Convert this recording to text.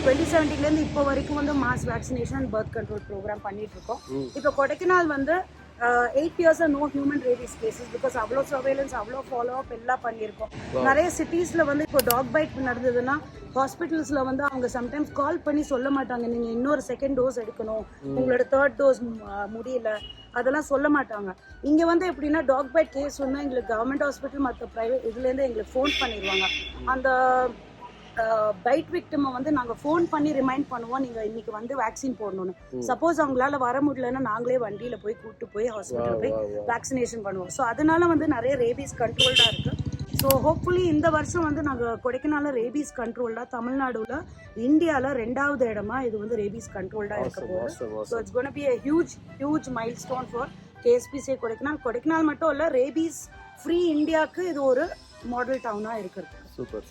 2017 இப்போ வரைக்கும் வந்து mass vaccination and birth control program பண்ணிட்டு இருக்கோம். இப்போ கொடைக்கானல் வந்து 8 years no human rabies cases because அவ்வளோ சர்வேலன்ஸ் அவ்வளோ ஃபாலோ அப் எல்லாம் பண்ணியிருக்கோம். நிறைய சிட்டிஸில் வந்து இப்போ டாக் பைட் நடந்ததுன்னா ஹாஸ்பிட்டல்ஸில் வந்து அவங்க சம்டைம்ஸ் கால் பண்ணி சொல்ல மாட்டாங்க, நீங்கள் இன்னொரு செகண்ட் டோஸ் எடுக்கணும், உங்களோட 3rd டோஸ் முடியல, அதெல்லாம் சொல்ல மாட்டாங்க. இங்கே வந்து எப்படின்னா டாக் பைட் கேஸ் வந்து எங்களுக்கு கவர்மெண்ட் ஹாஸ்பிட்டல் மற்ற ப்ரைவேட் இதுலேருந்து எங்களுக்கு ஃபோன் பண்ணிடுவாங்க. அந்த பைட் விக்டிமை வந்து நாங்கள் ஃபோன் பண்ணி ரிமைண்ட் பண்ணுவோம், நீங்கள் இன்னைக்கு வந்து வேக்சின் போடணும்னு. சப்போஸ் அவங்களால வர முடியலன்னா நாங்களே வண்டியில் போய் கூப்பிட்டு போய் ஹாஸ்பிட்டல் போய் வேக்சினேஷன் பண்ணுவோம். ஸோ அதனால வந்து நிறைய ரேபீஸ் கண்ட்ரோல்டாக இருக்குது. ஸோ ஹோப்ஃபுல்லி இந்த வருஷம் வந்து நாங்கள் கொடைக்கானலில் ரேபீஸ் கண்ட்ரோல்டாக, தமிழ்நாடுல இந்தியாவில் 2வது இடமா இது வந்து ரேபீஸ் கண்ட்ரோல்டாக இருக்க போகுது. So it's gonna be a huge milestone for KSPCA Kodaikanal. Kodaikanal மட்டும் இல்லை, ரேபீஸ் ஃப்ரீ இந்தியாவுக்கு இது ஒரு மாடல் டவுனாக இருக்கிறது. சூப்பர்.